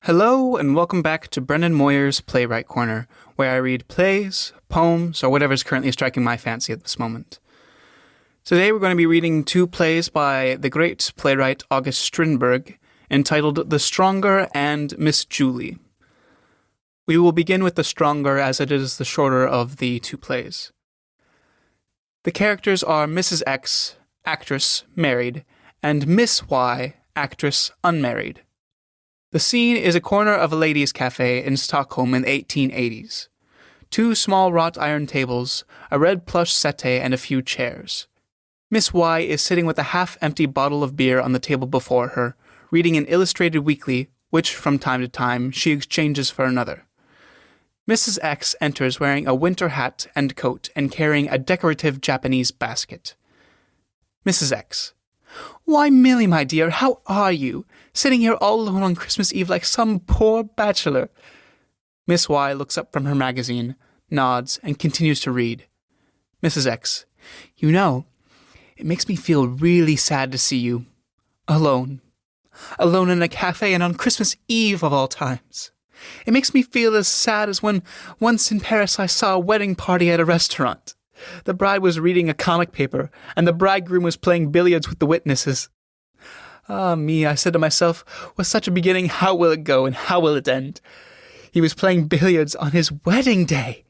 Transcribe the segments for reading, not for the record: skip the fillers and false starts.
Hello and welcome back to Brendan Moyer's Playwright Corner, where I read plays, poems, or whatever's currently striking my fancy at this moment. Today we're going to be reading two plays by the great playwright August Strindberg, entitled The Stronger and Miss Julie. We will begin with The Stronger as it is the shorter of the two plays. The characters are Mrs. X, actress, married, and Miss Y, actress, unmarried. The scene is a corner of a ladies' cafe in Stockholm in the 1880s. Two small wrought iron tables, a red plush settee, and a few chairs. Miss Y is sitting with a half-empty bottle of beer on the table before her, reading an illustrated weekly, which from time to time she exchanges for another. Mrs. X enters wearing a winter hat and coat and carrying a decorative Japanese basket. Mrs. X: "Why, Millie, my dear, how are you? Sitting here all alone on Christmas Eve like some poor bachelor." Miss Y looks up from her magazine, nods, and continues to read. Mrs. X: "You know, it makes me feel really sad to see you. Alone. Alone in a cafe and on Christmas Eve of all times. It makes me feel as sad as when once in Paris I saw a wedding party at a restaurant. The bride was reading a comic paper, and the bridegroom was playing billiards with the witnesses. Ah me, I said to myself, with such a beginning, how will it go and how will it end? He was playing billiards on his wedding day.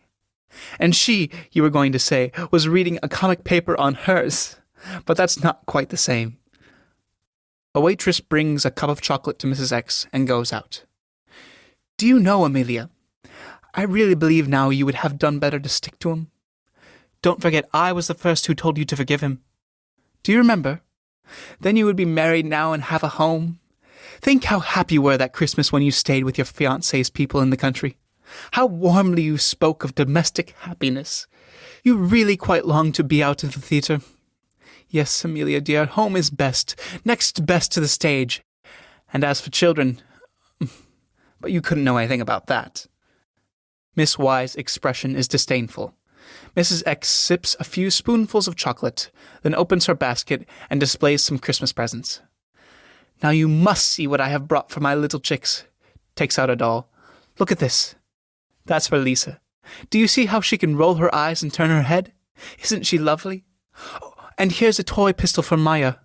And she, you were going to say, was reading a comic paper on hers. But that's not quite the same." A waitress brings a cup of chocolate to Mrs. X and goes out. "Do you know, Amelia, I really believe now you would have done better to stick to him. Don't forget I was the first who told you to forgive him. Do you remember? Then you would be married now and have a home. Think how happy you were that Christmas when you stayed with your fiancé's people in the country. How warmly you spoke of domestic happiness. You really quite longed to be out of the theatre. Yes, Amelia dear, home is best, next best to the stage. And as for children, but you couldn't know anything about that." Miss Y's expression is disdainful. Mrs. X sips a few spoonfuls of chocolate, then opens her basket and displays some Christmas presents. "Now you must see what I have brought for my little chicks." Takes out a doll. "Look at this. That's for Lisa. Do you see how she can roll her eyes and turn her head? Isn't she lovely? Oh, and here's a toy pistol for Maya."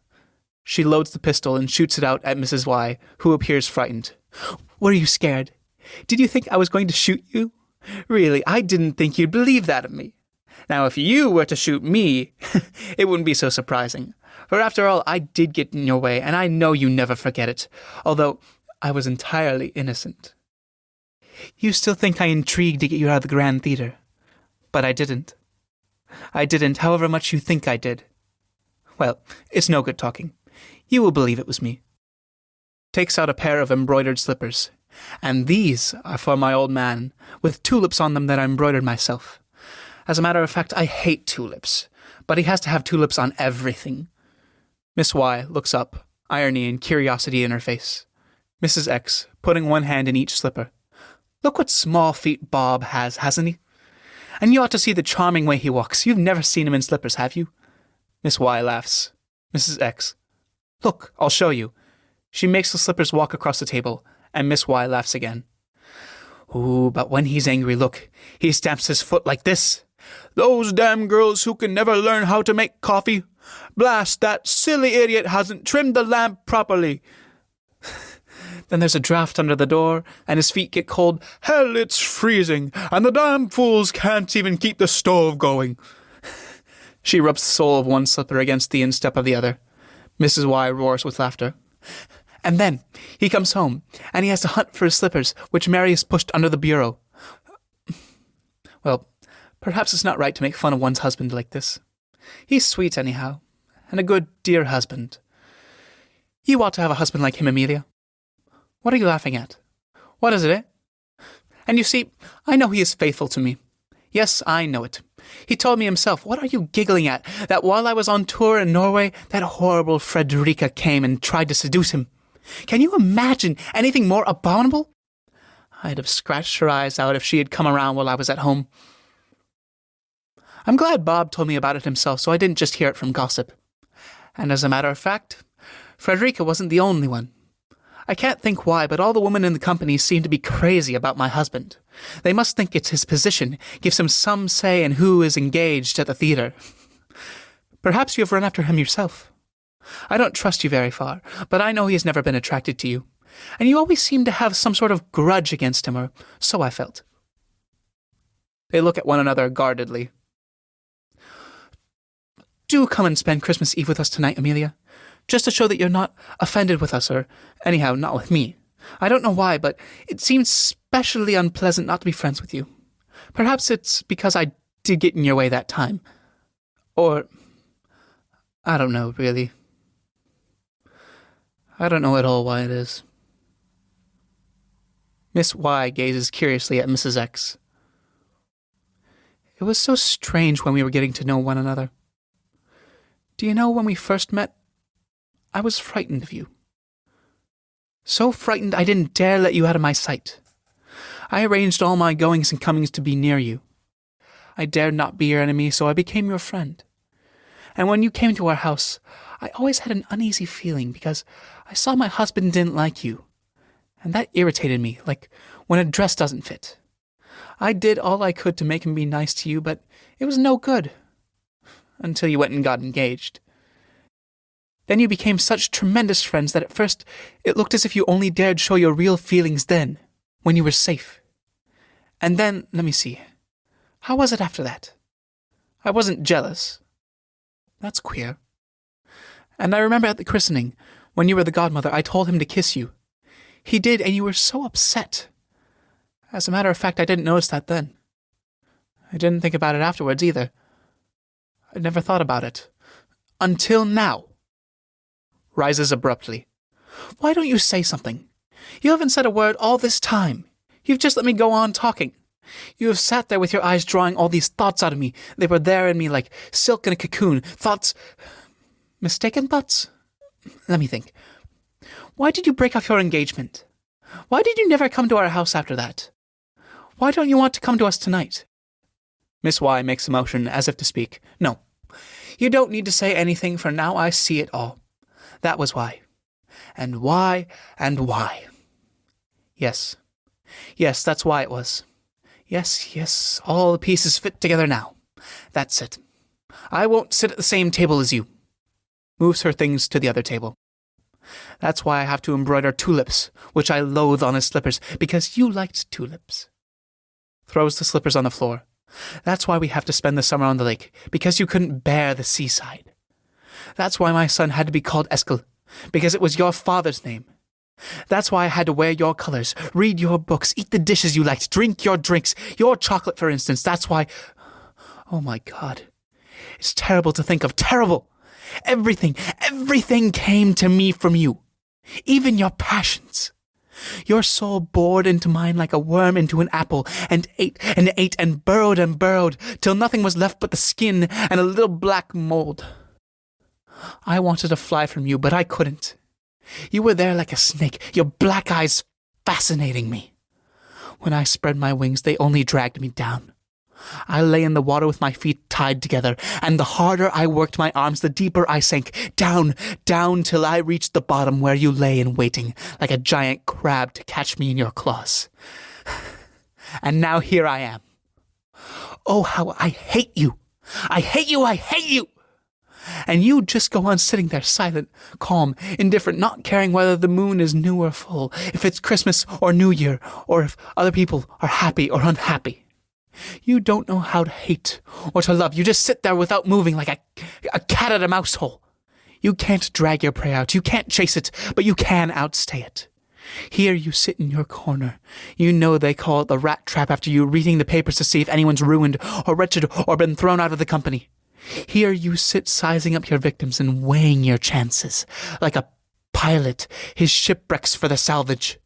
She loads the pistol and shoots it out at Mrs. Y, who appears frightened. "Were you scared? Did you think I was going to shoot you? Really, I didn't think you'd believe that of me. Now, if you were to shoot me, it wouldn't be so surprising. For after all, I did get in your way, and I know you never forget it, although I was entirely innocent. You still think I intrigued to get you out of the Grand Theatre. But I didn't. I didn't, however much you think I did. Well, it's no good talking. You will believe it was me." Takes out a pair of embroidered slippers. "And these are for my old man, with tulips on them that I embroidered myself. As a matter of fact, I hate tulips, but he has to have tulips on everything." Miss Y looks up, irony and curiosity in her face. Mrs. X, putting one hand in each slipper. "Look what small feet Bob has, hasn't he? And you ought to see the charming way he walks. You've never seen him in slippers, have you?" Miss Y laughs. Mrs. X: "Look, I'll show you." She makes the slippers walk across the table, and Miss Y laughs again. "Ooh, but when he's angry, look, he stamps his foot like this. 'Those damn girls who can never learn how to make coffee. Blast, that silly idiot hasn't trimmed the lamp properly.' Then there's a draft under the door, and his feet get cold. 'Hell, it's freezing, and the damn fools can't even keep the stove going.'" She rubs the sole of one slipper against the instep of the other. Mrs. Y roars with laughter. "And then he comes home, and he has to hunt for his slippers, which Mary has pushed under the bureau. Well, perhaps it's not right to make fun of one's husband like this. He's sweet anyhow, and a good, dear husband. You ought to have a husband like him, Amelia. What are you laughing at? What is it, eh? And you see, I know he is faithful to me. Yes, I know it. He told me himself, what are you giggling at, that while I was on tour in Norway, that horrible Frederica came and tried to seduce him. Can you imagine anything more abominable? I'd have scratched her eyes out if she had come around while I was at home. I'm glad Bob told me about it himself, so I didn't just hear it from gossip. And as a matter of fact, Frederica wasn't the only one. I can't think why, but all the women in the company seem to be crazy about my husband. They must think it's his position, gives him some say in who is engaged at the theatre. Perhaps you have run after him yourself. I don't trust you very far, but I know he has never been attracted to you, and you always seem to have some sort of grudge against him, or so I felt. They look at one another guardedly. Do come and spend Christmas Eve with us tonight, Amelia. Just to show that you're not offended with us, or anyhow, not with me. I don't know why, but it seems especially unpleasant not to be friends with you. Perhaps it's because I did get in your way that time. Or, I don't know, really. I don't know at all why it is. Miss Y gazes curiously at Mrs. X. It was so strange when we were getting to know one another. Do you know, when we first met, I was frightened of you. So frightened I didn't dare let you out of my sight. I arranged all my goings and comings to be near you. I dared not be your enemy, so I became your friend. And when you came to our house, I always had an uneasy feeling because I saw my husband didn't like you. And that irritated me, like when a dress doesn't fit. I did all I could to make him be nice to you, but it was no good. Until you went and got engaged. Then you became such tremendous friends that at first it looked as if you only dared show your real feelings then, when you were safe. And then, let me see, how was it after that? I wasn't jealous. That's queer. And I remember at the christening, when you were the godmother, I told him to kiss you. He did, and you were so upset. As a matter of fact, I didn't notice that then. I didn't think about it afterwards either. I never thought about it. Until now. Rises abruptly. Why don't you say something? You haven't said a word all this time. You've just let me go on talking. You have sat there with your eyes drawing all these thoughts out of me. They were there in me like silk in a cocoon. Thoughts... Mistaken thoughts? Let me think. Why did you break off your engagement? Why did you never come to our house after that? Why don't you want to come to us tonight? Miss Y makes a motion as if to speak. No, you don't need to say anything, for now I see it all. That was why. And why, and why. Yes, that's why it was. Yes, all the pieces fit together now. That's it. I won't sit at the same table as you. Moves her things to the other table. That's why I have to embroider tulips, which I loathe on his slippers, because you liked tulips. Throws the slippers on the floor. That's why we have to spend the summer on the lake, because you couldn't bear the seaside. That's why my son had to be called Eskil, because it was your father's name. That's why I had to wear your colors, read your books, eat the dishes you liked, drink your drinks, your chocolate, for instance. That's why... Oh my God. It's terrible to think of. Terrible! Everything came to me from you. Even your passions. Your soul bored into mine like a worm into an apple, and ate and burrowed, till nothing was left but the skin and a little black mold. I wanted to fly from you, but I couldn't. You were there like a snake, your black eyes fascinating me. When I spread my wings, they only dragged me down. I lay in the water with my feet tied together, and the harder I worked my arms, the deeper I sank, down, till I reached the bottom where you lay in waiting, like a giant crab to catch me in your claws. And now here I am. Oh, how I hate you! I hate you! And you just go on sitting there, silent, calm, indifferent, not caring whether the moon is new or full, if it's Christmas or New Year, or if other people are happy or unhappy. You don't know how to hate or to love. You just sit there without moving like a cat at a mouse hole. You can't drag your prey out. You can't chase it, but you can outstay it. Here you sit in your corner. You know they call it the rat trap after you reading the papers to see if anyone's ruined or wretched or been thrown out of the company. Here you sit sizing up your victims and weighing your chances, like a pilot his shipwrecks for the salvage.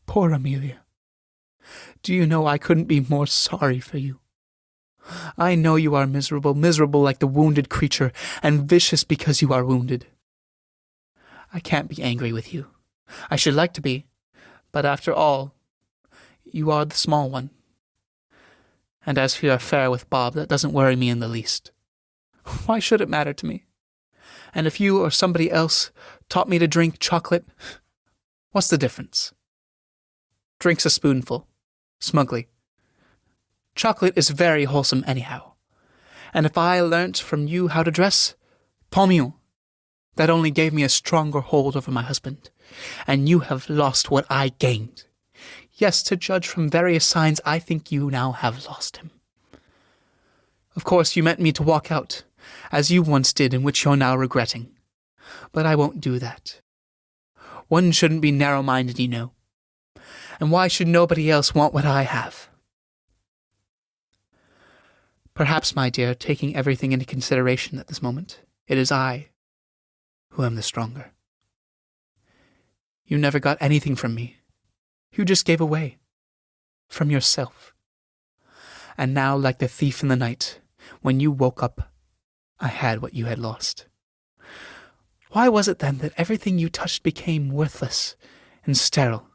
Poor Amelia. Do you know I couldn't be more sorry for you? I know you are miserable like the wounded creature, and vicious because you are wounded. I can't be angry with you. I should like to be, but after all, you are the small one. And as for your affair with Bob, that doesn't worry me in the least. Why should it matter to me? And if you or somebody else taught me to drink chocolate. What's the difference? Drinks a spoonful, smugly. Chocolate is very wholesome anyhow. And if I learnt from you how to dress, tant mieux. That only gave me a stronger hold over my husband. And you have lost what I gained. Yes, to judge from various signs, I think you now have lost him. Of course, you meant me to walk out, as you once did and which you're now regretting. But I won't do that. One shouldn't be narrow-minded, you know. And why should nobody else want what I have? Perhaps, my dear, taking everything into consideration at this moment, it is I who am the stronger. You never got anything from me. You just gave away. From yourself. And now, like the thief in the night, when you woke up, I had what you had lost. Why was it then that everything you touched became worthless and sterile?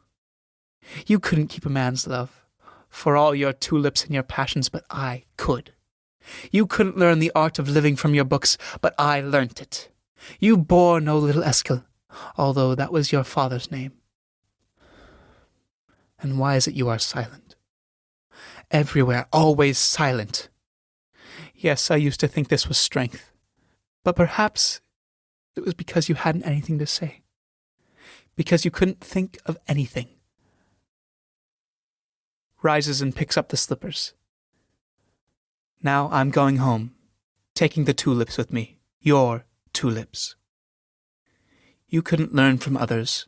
You couldn't keep a man's love, for all your tulips and your passions, but I could. You couldn't learn the art of living from your books, but I learnt it. You bore no little Esquil, although that was your father's name. And why is it you are silent? Everywhere, always silent. Yes, I used to think this was strength, but perhaps it was because you hadn't anything to say. Because you couldn't think of anything. Rises and picks up the slippers. Now I'm going home, taking the tulips with me, your tulips. You couldn't learn from others.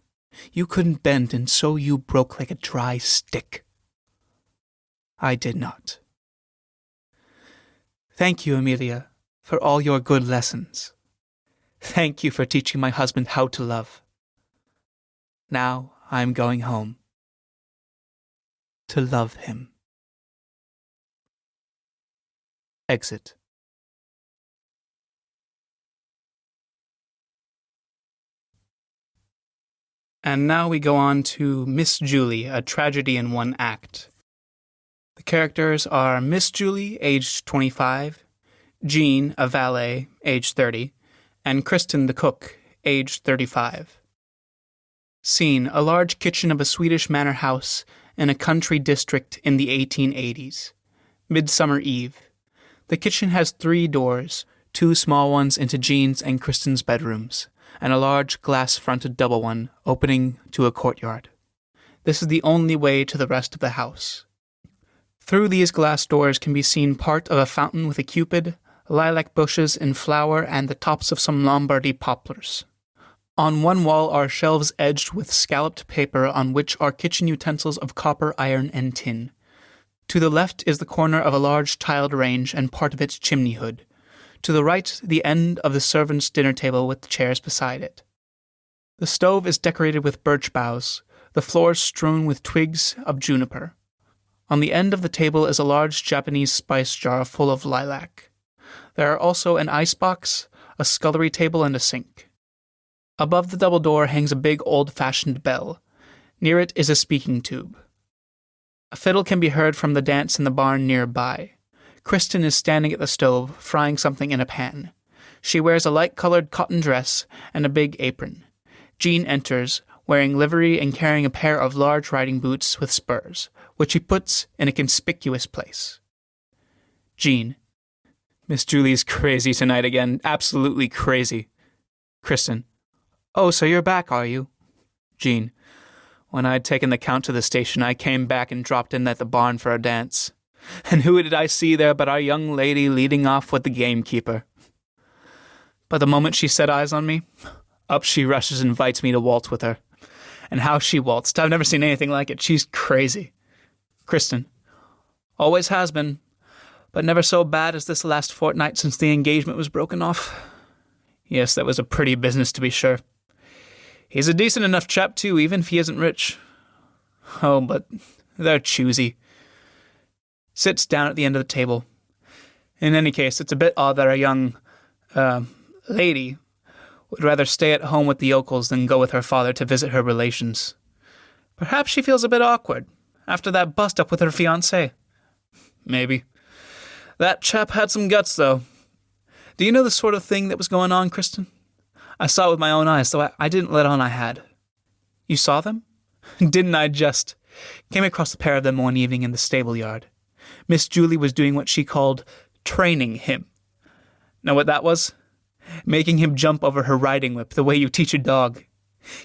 You couldn't bend, and so you broke like a dry stick. I did not. Thank you, Amelia, for all your good lessons. Thank you for teaching my husband how to love. Now I'm going home. To love him. Exit. And now we go on to Miss Julie, a tragedy in one act. The characters are Miss Julie, aged 25, Jean, a valet, aged 30, and Kristen, the cook, aged 35. Scene: a large kitchen of a Swedish manor house in a country district in the 1880s. Midsummer Eve. The kitchen has 3 doors, 2 small ones into Jean's and Kristen's bedrooms, and a large glass-fronted double one opening to a courtyard. This is the only way to the rest of the house. Through these glass doors can be seen part of a fountain with a cupid, lilac bushes in flower, and the tops of some Lombardy poplars. On one wall are shelves edged with scalloped paper on which are kitchen utensils of copper, iron, and tin. To the left is the corner of a large tiled range and part of its chimney hood. To the right, the end of the servants' dinner table with chairs beside it. The stove is decorated with birch boughs, the floor strewn with twigs of juniper. On the end of the table is a large Japanese spice jar full of lilac. There are also an icebox, a scullery table, and a sink. Above the double door hangs a big old-fashioned bell. Near it is a speaking tube. A fiddle can be heard from the dance in the barn nearby. Kristen is standing at the stove, frying something in a pan. She wears a light-colored cotton dress and a big apron. Jean enters, wearing livery and carrying a pair of large riding boots with spurs, which he puts in a conspicuous place. Jean: Miss Julie's crazy tonight again, absolutely crazy. Kristen: Oh, so you're back, are you? Jean: When I'd taken the Count to the station, I came back and dropped in at the barn for a dance. And who did I see there but our young lady leading off with the gamekeeper? But the moment she set eyes on me, up she rushes and invites me to waltz with her. And how she waltzed, I've never seen anything like it. She's crazy. Kristen: Always has been, but never so bad as this last fortnight since the engagement was broken off. Yes, that was a pretty business to be sure. He's a decent enough chap too, even if he isn't rich. Oh, but they're choosy. Sits down at the end of the table. In any case, it's a bit odd that our young, lady would rather stay at home with the yokels than go with her father to visit her relations. Perhaps she feels a bit awkward after that bust-up with her fiancé. Maybe. That chap had some guts, though. Do you know the sort of thing that was going on, Kristen? I saw it with my own eyes, though I didn't let on I had. You saw them? Didn't I just? Came across a pair of them one evening in the stable yard. Miss Julie was doing what she called training him. Know what that was? Making him jump over her riding whip the way you teach a dog.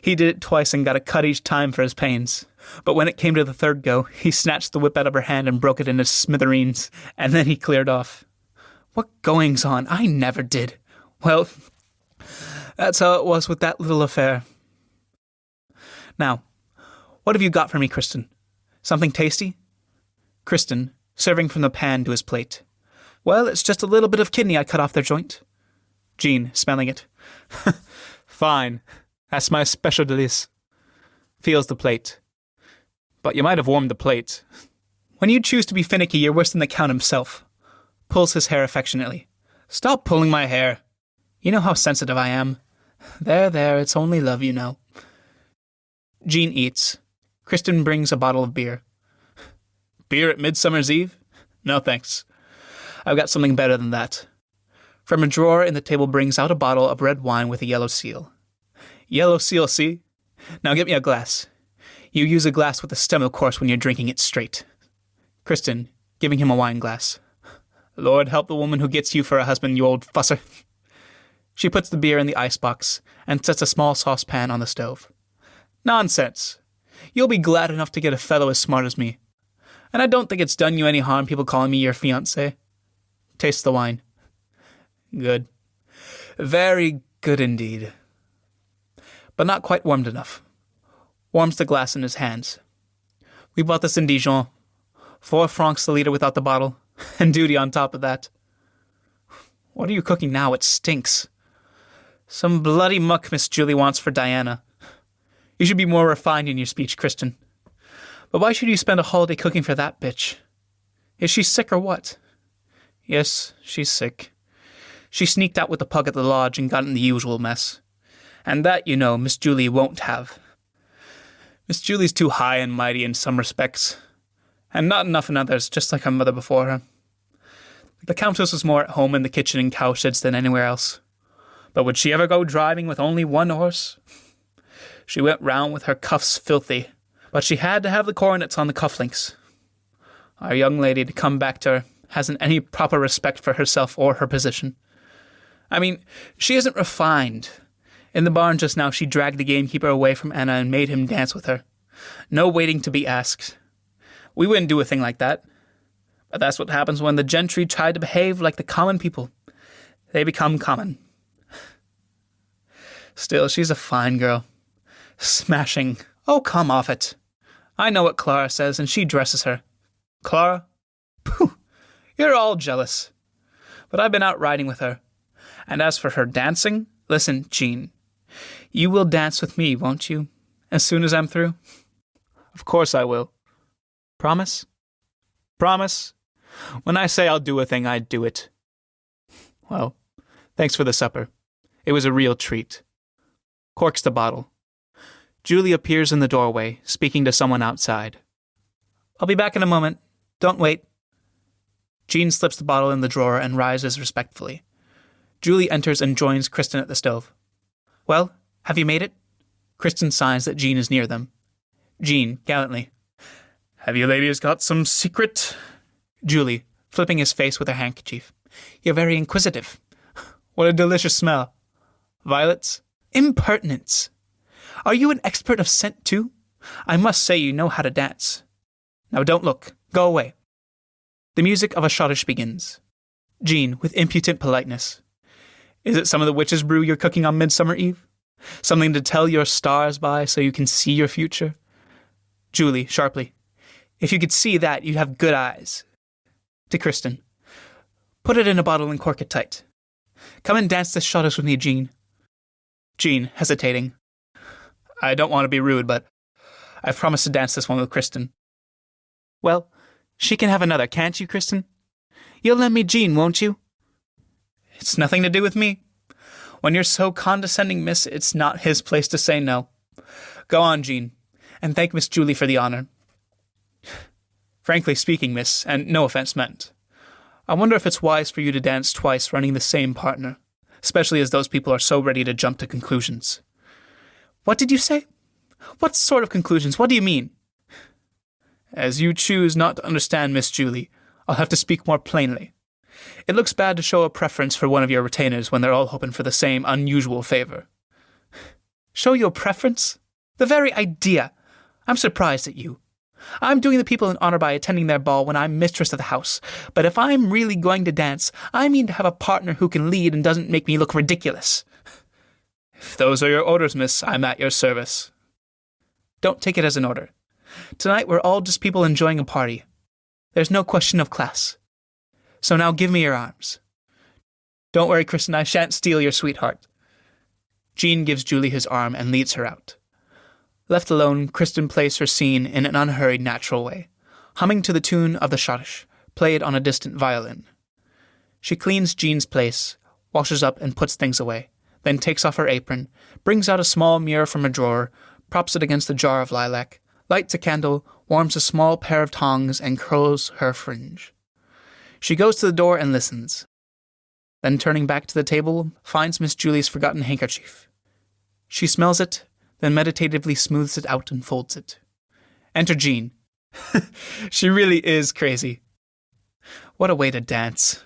He did it twice and got a cut each time for his pains. But when it came to the third go, he snatched the whip out of her hand and broke it into smithereens, and then he cleared off. What goings on? I never did. Well, that's how it was with that little affair. Now, what have you got for me, Kristen? Something tasty? Kristen, serving from the pan to his plate. Well, it's just a little bit of kidney I cut off their joint. Jean, smelling it. Fine. That's my special delice. Feels the plate. But you might have warmed the plate. When you choose to be finicky, you're worse than the Count himself. Pulls his hair affectionately. Stop pulling my hair. You know how sensitive I am. There, it's only love, you know. Jean eats. Kristen brings a bottle of beer. Beer at Midsummer's Eve? No thanks. I've got something better than that. From a drawer in the table brings out a bottle of red wine with a yellow seal. Yellow seal, see? Now get me a glass. You use a glass with a stem, of course, when you're drinking it straight. Kristen, giving him a wine glass. Lord help the woman who gets you for a husband, you old fusser. She puts the beer in the icebox and sets a small saucepan on the stove. Nonsense. You'll be glad enough to get a fellow as smart as me. And I don't think it's done you any harm people calling me your fiancé. Tastes the wine. Good. Very good indeed. But not quite warmed enough. Warms the glass in his hands. We bought this in Dijon. 4 francs a litre without the bottle, and duty on top of that. What are you cooking now? It stinks. Some bloody muck Miss Julie wants for Diana. You should be more refined in your speech, Kristen. But why should you spend a holiday cooking for that bitch? Is she sick or what? Yes, she's sick. She sneaked out with the pug at the lodge and got in the usual mess. And that, you know, Miss Julie won't have. Miss Julie's too high and mighty in some respects, and not enough in others, just like her mother before her. The Countess was more at home in the kitchen and cowsheds than anywhere else. But would she ever go driving with only one horse? She went round with her cuffs filthy, but she had to have the coronets on the cufflinks. Our young lady, to come back to her, hasn't any proper respect for herself or her position. I mean, she isn't refined. In the barn just now, she dragged the gamekeeper away from Anna and made him dance with her. No waiting to be asked. We wouldn't do a thing like that. But that's what happens when the gentry try to behave like the common people. They become common. Still, she's a fine girl. Smashing. Oh, come off it. I know what Clara says, and she dresses her. Clara? Pooh! You're all jealous. But I've been out riding with her. And as for her dancing, listen, Jean. You will dance with me, won't you? As soon as I'm through? Of course I will. Promise? Promise? When I say I'll do a thing, I do it. Well, thanks for the supper. It was a real treat. Corks the bottle. Julie appears in the doorway, speaking to someone outside. I'll be back in a moment. Don't wait. Jean slips the bottle in the drawer and rises respectfully. Julie enters and joins Kristen at the stove. Well, have you made it? Kristen signs that Jean is near them. Jean, gallantly. Have you ladies got some secret? Julie, flipping his face with her handkerchief. You're very inquisitive. What a delicious smell. Violets? Impertinence. Are you an expert of scent too? I must say you know how to dance. Now don't look. Go away. The music of a schottische begins. Jean, with impudent politeness. Is it some of the witch's brew you're cooking on Midsummer Eve? Something to tell your stars by so you can see your future? Julie, sharply. If you could see that, you'd have good eyes. To Kristen. Put it in a bottle and cork it tight. Come and dance this schottische with me, Jean. Jean, hesitating. I don't want to be rude, but I've promised to dance this one with Kristen. Well, she can have another, can't you, Kristen? You'll lend me Jean, won't you? It's nothing to do with me. When you're so condescending, miss, it's not his place to say no. Go on, Jean, and thank Miss Julie for the honor. Frankly speaking, miss, and no offense meant, I wonder if it's wise for you to dance twice running the same partner. especially as those people are so ready to jump to conclusions. What did you say? What sort of conclusions? What do you mean? As you choose not to understand, Miss Julie, I'll have to speak more plainly. It looks bad to show a preference for one of your retainers when they're all hoping for the same unusual favor. Show you a preference? The very idea! I'm surprised at you. I'm doing the people an honor by attending their ball when I'm mistress of the house, but if I'm really going to dance, I mean to have a partner who can lead and doesn't make me look ridiculous. If those are your orders, miss, I'm at your service. Don't take it as an order. Tonight we're all just people enjoying a party. There's no question of class. So now give me your arms. Don't worry, Kristen, I shan't steal your sweetheart. Jean gives Julie his arm and leads her out. Left alone, Kristen plays her scene in an unhurried, natural way, humming to the tune of the schottische, played on a distant violin. She cleans Jean's place, washes up and puts things away, then takes off her apron, brings out a small mirror from a drawer, props it against the jar of lilac, lights a candle, warms a small pair of tongs, and curls her fringe. She goes to the door and listens. Then, turning back to the table, finds Miss Julie's forgotten handkerchief. She smells it, then meditatively smooths it out and folds it. Enter Jean. She really is crazy. What a way to dance.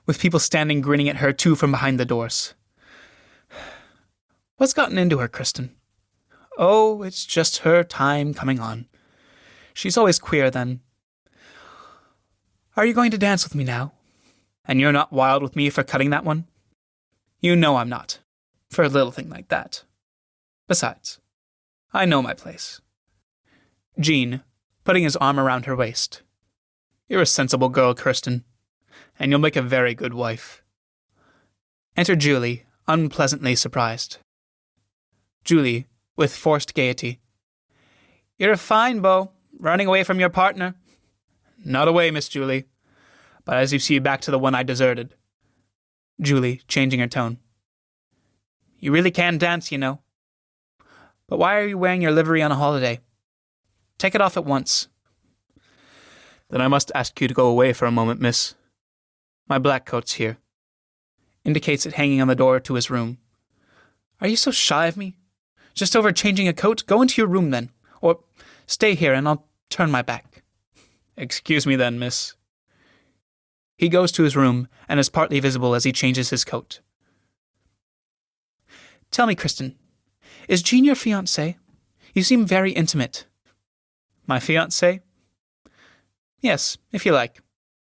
With people standing grinning at her too from behind the doors. What's gotten into her, Kristen? Oh, it's just her time coming on. She's always queer then. Are you going to dance with me now? And you're not wild with me for cutting that one? You know I'm not, for a little thing like that. Besides, I know my place. Jean, putting his arm around her waist. You're a sensible girl, Kirsten, and you'll make a very good wife. Enter Julie, unpleasantly surprised. Julie, with forced gaiety. You're a fine beau, running away from your partner. Not away, Miss Julie, but as you see back to the one I deserted. Julie, changing her tone. You really can dance, you know. But why are you wearing your livery on a holiday? Take it off at once. Then I must ask you to go away for a moment, miss. My black coat's here. Indicates it hanging on the door to his room. Are you so shy of me? Just over changing a coat? Go into your room then. Or stay here and I'll turn my back. Excuse me then, miss. He goes to his room and is partly visible as he changes his coat. Tell me, Kristen, is Jean your fiancée? You seem very intimate. My fiancée? Yes, if you like.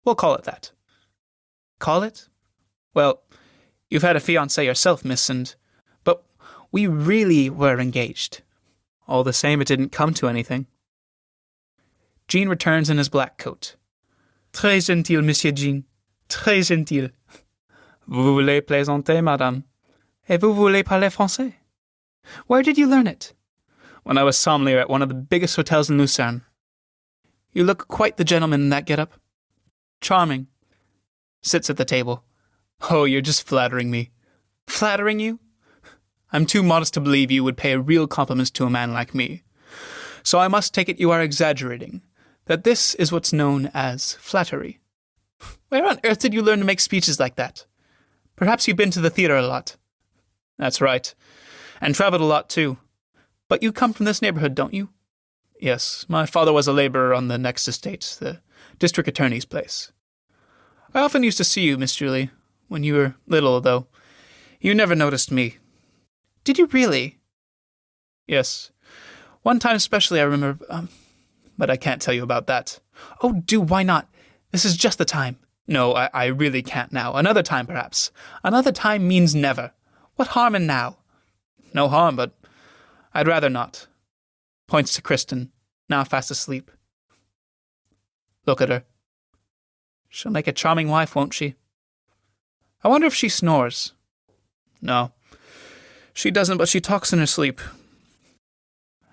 We'll call it that. Call it? Well, you've had a fiancé yourself, miss, but we really were engaged. All the same, it didn't come to anything. Jean returns in his black coat. Très gentil, Monsieur Jean. Très gentil. Vous voulez plaisanter, madame? Et vous voulez parler français? Where did you learn it? When I was sommelier at one of the biggest hotels in Lucerne. You look quite the gentleman in that get-up. Charming. Sits at the table. Oh, you're just flattering me. Flattering you? I'm too modest to believe you would pay real compliments to a man like me. So I must take it you are exaggerating. That this is what's known as flattery. Where on earth did you learn to make speeches like that? Perhaps you've been to the theatre a lot. That's right. And travelled a lot, too. But you come from this neighbourhood, don't you? Yes, my father was a labourer on the next estate, the district attorney's place. I often used to see you, Miss Julie, when you were little, though. You never noticed me. Did you really? Yes. One time especially I remember, but I can't tell you about that. Oh, do, why not? This is just the time. No, I really can't now. Another time, perhaps. Another time means never. What harm in now? No harm, but I'd rather not. Points to Kristen, now fast asleep. Look at her. She'll make a charming wife, won't she? I wonder if she snores. No, she doesn't, but she talks in her sleep.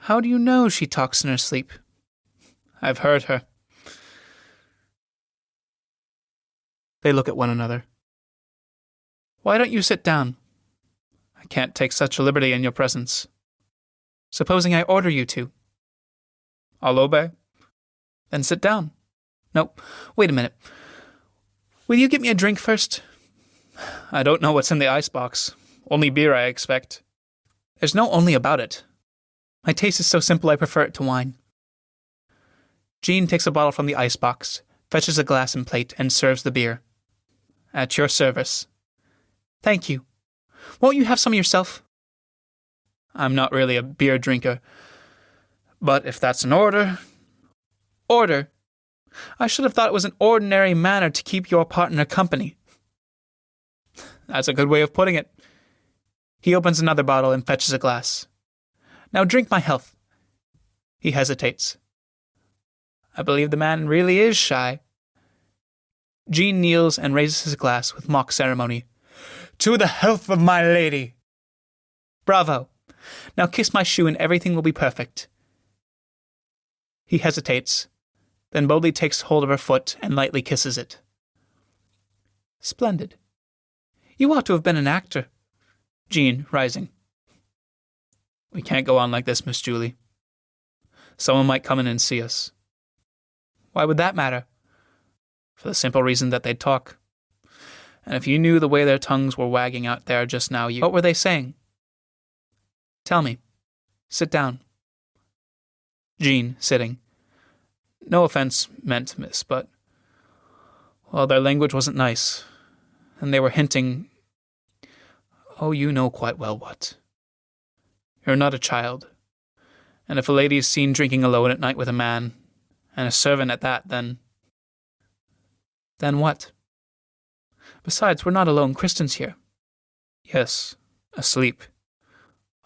How do you know she talks in her sleep? I've heard her. They look at one another. Why don't you sit down? I can't take such a liberty in your presence. Supposing I order you to? I'll obey. Then sit down. No, wait a minute. Will you get me a drink first? I don't know what's in the icebox. Only beer, I expect. There's no only about it. My taste is so simple I prefer it to wine. Jean takes a bottle from the icebox, fetches a glass and plate, and serves the beer. At your service. Thank you. Won't you have some yourself? I'm not really a beer drinker. But if that's an order... Order? I should have thought it was an ordinary manner to keep your partner company. That's a good way of putting it. He opens another bottle and fetches a glass. Now drink my health. He hesitates. I believe the man really is shy. Jean kneels and raises his glass with mock ceremony. To the health of my lady! Bravo! Now kiss my shoe and everything will be perfect. He hesitates, then boldly takes hold of her foot and lightly kisses it. Splendid. You ought to have been an actor. Jean, rising. We can't go on like this, Miss Julie. Someone might come in and see us. Why would that matter? For the simple reason that they'd talk. And if you knew the way their tongues were wagging out there just now, What were they saying? Tell me. Sit down. Jean, sitting. No offense meant, miss, but... Well, their language wasn't nice. And they were hinting... Oh, you know quite well what. You're not a child. And if a lady is seen drinking alone at night with a man, and a servant at that, then... Then what? Besides, we're not alone. Kristen's here. Yes, asleep.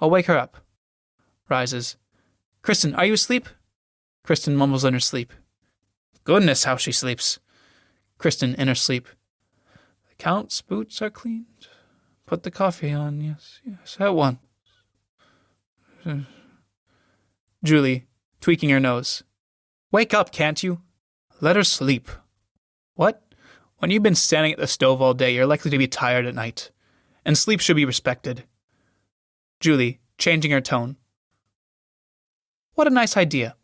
I'll wake her up. Rises. Kristen, are you asleep? Kristen mumbles in her sleep. Goodness, how she sleeps. Kristen in her sleep. The Count's boots are cleaned. Put the coffee on, yes, at once. Julie, tweaking her nose. Wake up, can't you? Let her sleep. What? When you've been standing at the stove all day, you're likely to be tired at night. And sleep should be respected. Julie, changing her tone. What a nice idea.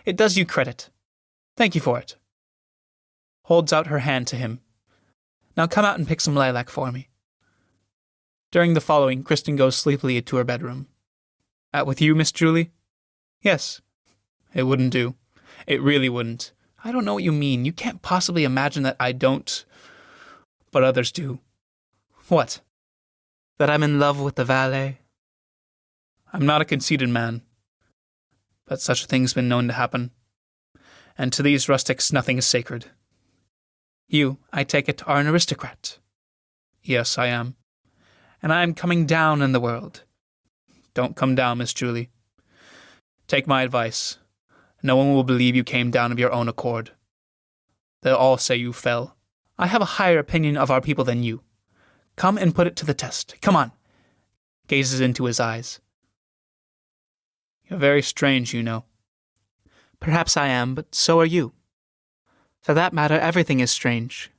It does you credit. Thank you for it. Holds out her hand to him. Now come out and pick some lilac for me. During the following, Kristen goes sleepily to her bedroom. Out with you, Miss Julie? Yes. It wouldn't do. It really wouldn't. I don't know what you mean. You can't possibly imagine that I don't... But others do. What? That I'm in love with the valet? I'm not a conceited man. But such a thing's been known to happen. And to these rustics nothing is sacred. You, I take it, are an aristocrat. Yes, I am. And I am coming down in the world. Don't come down, Miss Julie. Take my advice. No one will believe you came down of your own accord. They'll all say you fell. I have a higher opinion of our people than you. Come and put it to the test. Come on. Gazes into his eyes. You're very strange, you know. Perhaps I am, but so are you. For that matter, everything is strange.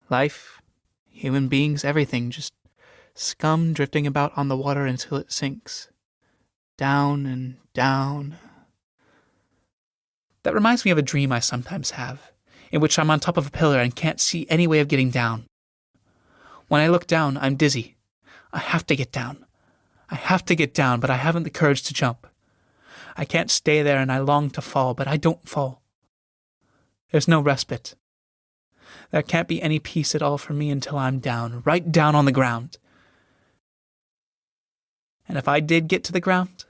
Life, human beings, everything, just scum drifting about on the water until it sinks. Down and down. That reminds me of a dream I sometimes have, in which I'm on top of a pillar and can't see any way of getting down. When I look down, I'm dizzy. I have to get down. I have to get down, but I haven't the courage to jump. I can't stay there and I long to fall, but I don't fall. There's no respite. There can't be any peace at all for me until I'm down, right down on the ground. And if I did get to the ground,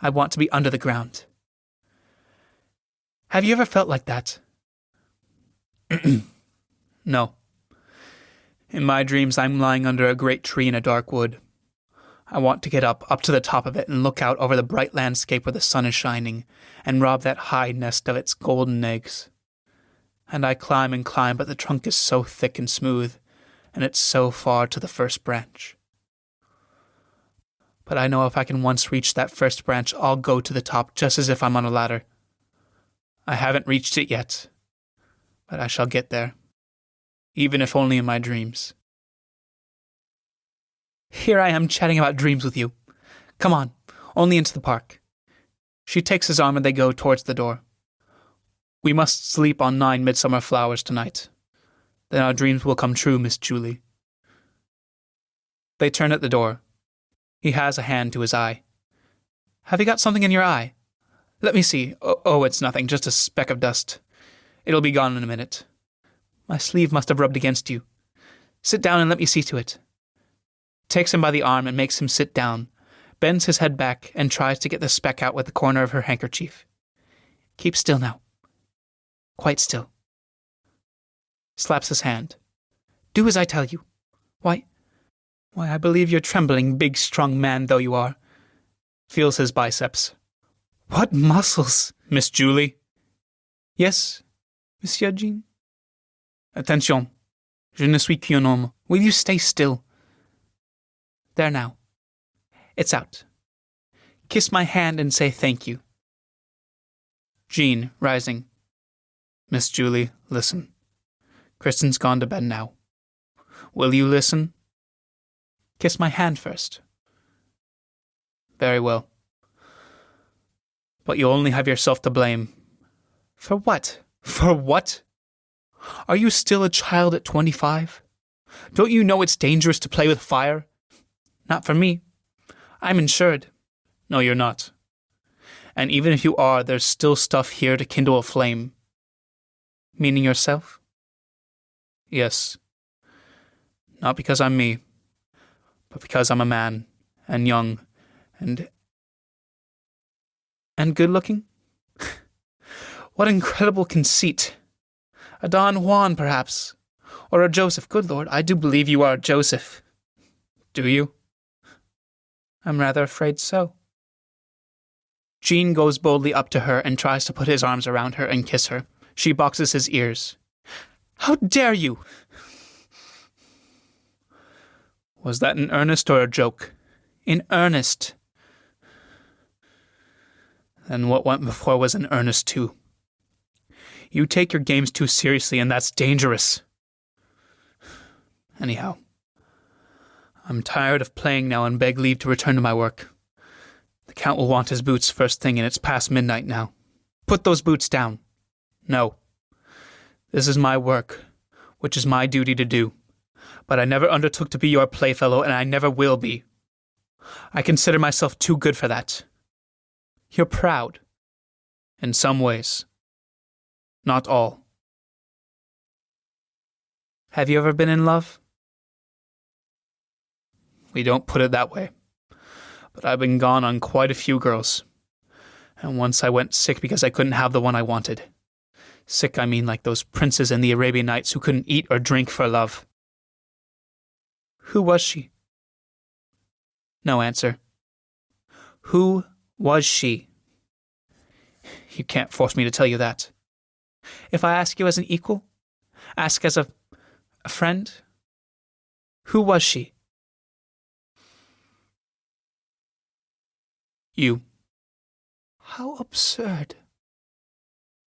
I want to be under the ground. Have you ever felt like that? No. In my dreams, I'm lying under a great tree in a dark wood. I want to get up to the top of it and look out over the bright landscape where the sun is shining and rob that high nest of its golden eggs. And I climb and climb, but the trunk is so thick and smooth, and it's so far to the first branch. But I know if I can once reach that first branch, I'll go to the top just as if I'm on a ladder. I haven't reached it yet, but I shall get there, even if only in my dreams. Here I am chatting about dreams with you. Come on, only into the park. She takes his arm and they go towards the door. We must sleep on 9 midsummer flowers tonight. Then our dreams will come true, Miss Julie. They turn at the door. He has a hand to his eye. Have you got something in your eye? Let me see. Oh, it's nothing, just a speck of dust. It'll be gone in a minute. My sleeve must have rubbed against you. Sit down and let me see to it. Takes him by the arm and makes him sit down, bends his head back and tries to get the speck out with the corner of her handkerchief. Keep still now. Quite still. Slaps his hand. Do as I tell you. Why, I believe you're trembling, big, strong man though you are. Feels his biceps. What muscles, Miss Julie? Yes, Monsieur Jean? Attention. Je ne suis qu'un homme. Will you stay still? There now. It's out. Kiss my hand and say thank you. Jean, rising. Miss Julie, listen. Kristen's gone to bed now. Will you listen? Kiss my hand first. Very well. But you only have yourself to blame. For what? For what? Are you still a child at 25? Don't you know it's dangerous to play with fire? Not for me. I'm insured. No, you're not. And even if you are, there's still stuff here to kindle a flame. Meaning yourself? Yes. Not because I'm me, but because I'm a man, and young, and good-looking? What incredible conceit. A Don Juan, perhaps. Or a Joseph. Good Lord, I do believe you are a Joseph. Do you? I'm rather afraid so. Jean goes boldly up to her and tries to put his arms around her and kiss her. She boxes his ears. How dare you? Was that in earnest or a joke? In earnest. Then what went before was in earnest too. You take your games too seriously, and that's dangerous. Anyhow, I'm tired of playing now and beg leave to return to my work. The Count will want his boots first thing, and it's past midnight now. Put those boots down. No. This is my work, which is my duty to do. But I never undertook to be your playfellow, and I never will be. I consider myself too good for that. You're proud. In some ways. Not all. Have you ever been in love? We don't put it that way. But I've been gone on quite a few girls. And once I went sick because I couldn't have the one I wanted. Sick, I mean like those princes in the Arabian Nights who couldn't eat or drink for love. Who was she? No answer. Who was she? You can't force me to tell you that. If I ask you as an equal, ask as a friend, who was she? You. How absurd.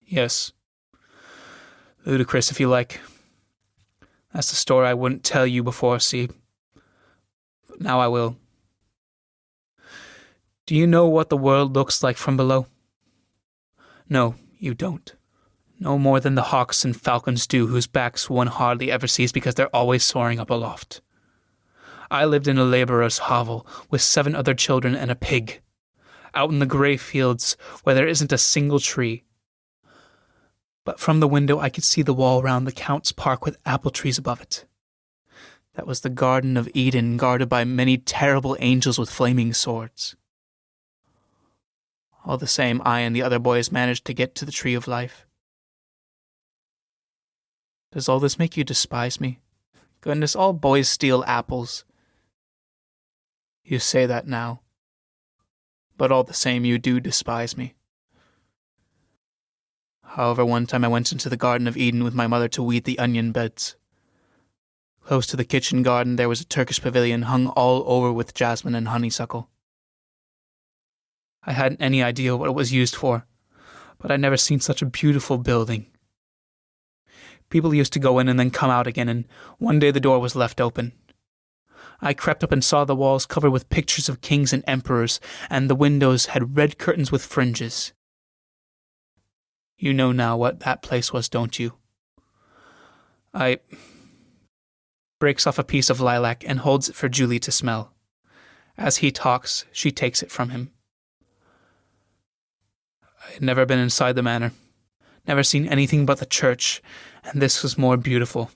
Yes. Ludicrous, if you like. That's the story I wouldn't tell you before, see? But now I will. Do you know what the world looks like from below? No, you don't. No more than the hawks and falcons do, whose backs one hardly ever sees because they're always soaring up aloft. I lived in a labourer's hovel with 7 other children and a pig, out in the grey fields where there isn't a single tree. But from the window I could see the wall round the Count's park with apple trees above it. That was the Garden of Eden, guarded by many terrible angels with flaming swords. All the same, I and the other boys managed to get to the tree of life. Does all this make you despise me? Goodness, all boys steal apples. You say that now. But all the same, you do despise me. However, one time I went into the Garden of Eden with my mother to weed the onion beds. Close to the kitchen garden there was a Turkish pavilion hung all over with jasmine and honeysuckle. I hadn't any idea what it was used for, but I'd never seen such a beautiful building. People used to go in and then come out again, and one day the door was left open. I crept up and saw the walls covered with pictures of kings and emperors, and the windows had red curtains with fringes. You know now what that place was, don't you? breaks off a piece of lilac and holds it for Julie to smell. As he talks, she takes it from him. I had never been inside the manor, never seen anything but the church, and this was more beautiful.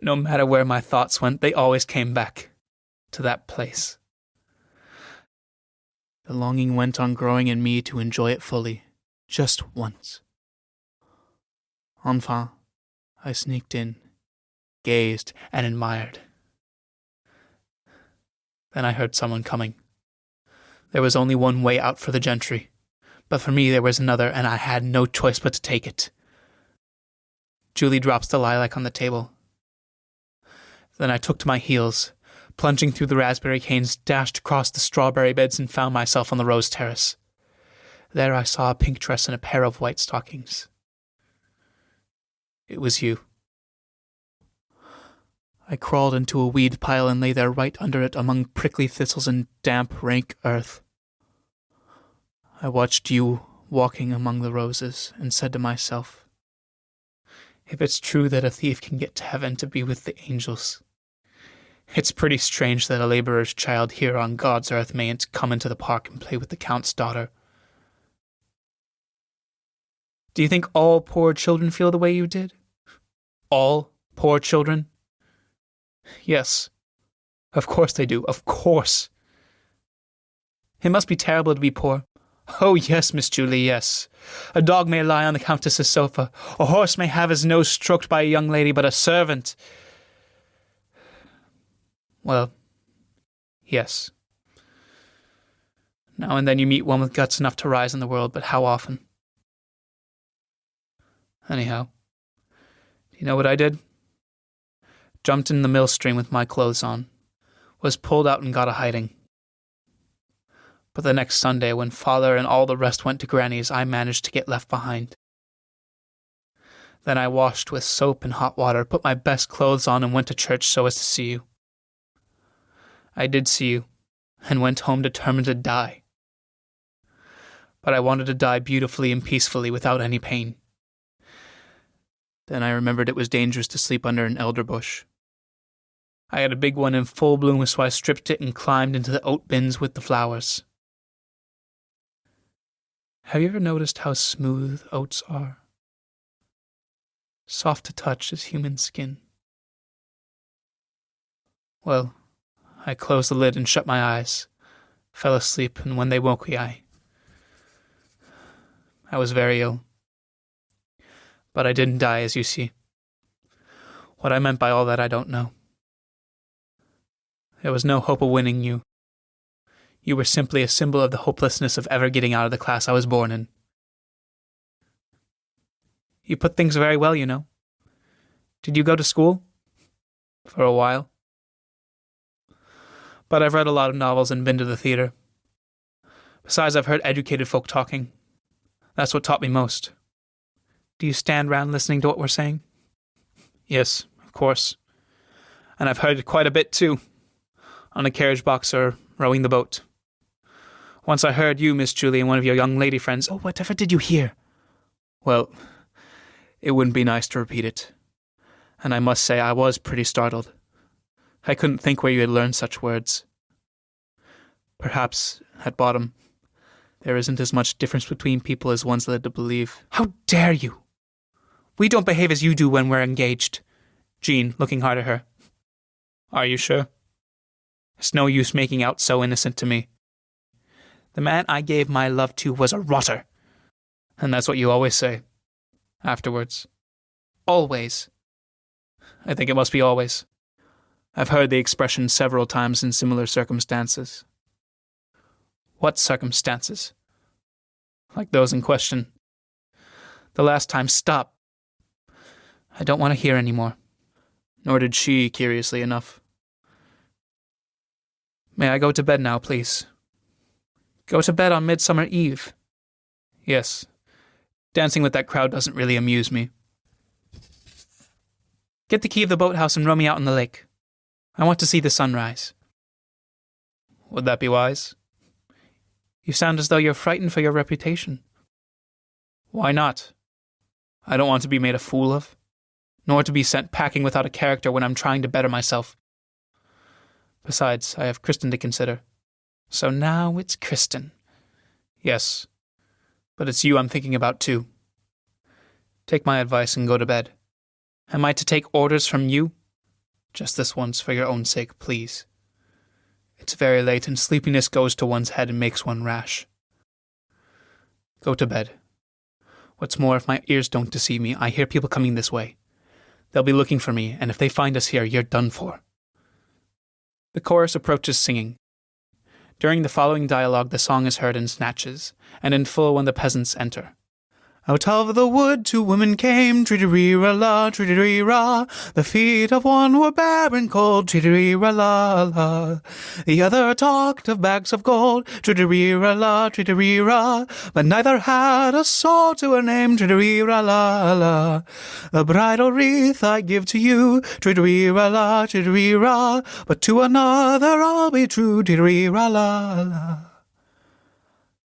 No matter where my thoughts went, they always came back to that place. The longing went on growing in me to enjoy it fully, just once. Enfin, I sneaked in, gazed, and admired. Then I heard someone coming. There was only one way out for the gentry, but for me there was another, and I had no choice but to take it. Julie drops the lilac on the table. Then I took to my heels, plunging through the raspberry canes, dashed across the strawberry beds, and found myself on the rose terrace. There I saw a pink dress and a pair of white stockings. It was you. I crawled into a weed pile and lay there right under it among prickly thistles and damp, rank earth. I watched you walking among the roses and said to myself, if it's true that a thief can get to heaven to be with the angels, it's pretty strange that a labourer's child here on God's earth mayn't come into the park and play with the Count's daughter. Do you think all poor children feel the way you did? All poor children? Yes. Of course they do. Of course. It must be terrible to be poor. Oh, yes, Miss Julie, yes. A dog may lie on the Countess's sofa. A horse may have his nose stroked by a young lady, but a servant... Well, yes. Now and then you meet one with guts enough to rise in the world, but how often? Anyhow, do you know what I did? Jumped in the mill stream with my clothes on, was pulled out and got a hiding. But the next Sunday, when Father and all the rest went to Granny's, I managed to get left behind. Then I washed with soap and hot water, put my best clothes on, and went to church so as to see you. I did see you, and went home determined to die. But I wanted to die beautifully and peacefully without any pain. Then I remembered it was dangerous to sleep under an elder bush. I had a big one in full bloom, so I stripped it and climbed into the oat bins with the flowers. Have you ever noticed how smooth oats are? Soft to touch as human skin. Well, I closed the lid and shut my eyes, fell asleep, and when they woke me, I was very ill. But I didn't die, as you see. What I meant by all that I don't know. There was no hope of winning you. You were simply a symbol of the hopelessness of ever getting out of the class I was born in. You put things very well, you know. Did you go to school? For a while. But I've read a lot of novels and been to the theatre. Besides, I've heard educated folk talking. That's what taught me most. Do you stand round listening to what we're saying? Yes, of course. And I've heard it quite a bit, too. On a carriage box or rowing the boat. Once I heard you, Miss Julie, and one of your young lady friends. Oh, whatever did you hear? Well, it wouldn't be nice to repeat it. And I must say I was pretty startled. I couldn't think where you had learned such words. Perhaps, at bottom, there isn't as much difference between people as one's led to believe. How dare you? We don't behave as you do when we're engaged. Jean, looking hard at her. Are you sure? It's no use making out so innocent to me. The man I gave my love to was a rotter. And that's what you always say. Afterwards. Always. I think it must be always. I've heard the expression several times in similar circumstances. What circumstances? Like those in question. The last time, stop. I don't want to hear any more. Nor did she, curiously enough. May I go to bed now, please? Go to bed on Midsummer Eve? Yes. Dancing with that crowd doesn't really amuse me. Get the key of the boathouse and row me out on the lake. I want to see the sunrise. Would that be wise? You sound as though you're frightened for your reputation. Why not? I don't want to be made a fool of. nor to be sent packing without a character when I'm trying to better myself. Besides, I have Kristen to consider. So now it's Kristen. Yes, but it's you I'm thinking about too. Take my advice and go to bed. Am I to take orders from you? Just this once, for your own sake, please. It's very late, and sleepiness goes to one's head and makes one rash. Go to bed. What's more, if my ears don't deceive me, I hear people coming this way. They'll be looking for me, and if they find us here, you're done for. The chorus approaches singing. During the following dialogue, the song is heard in snatches, and in full when the peasants enter. Out of the wood 2 women came, treaty-ree-ra-la, treaty-ree-ra. The feet of one were bare and cold, treaty-ree-ra-la-la. The other talked of bags of gold, treaty-ree-ra-la, treaty-ree-ra. But neither had a soul to her name, treaty-ree-ra-la-la. The bridal wreath I give to you, treaty-ree-ra-la, treaty-ree-ra. But to another I'll be true, treaty-ree-ra-la-la.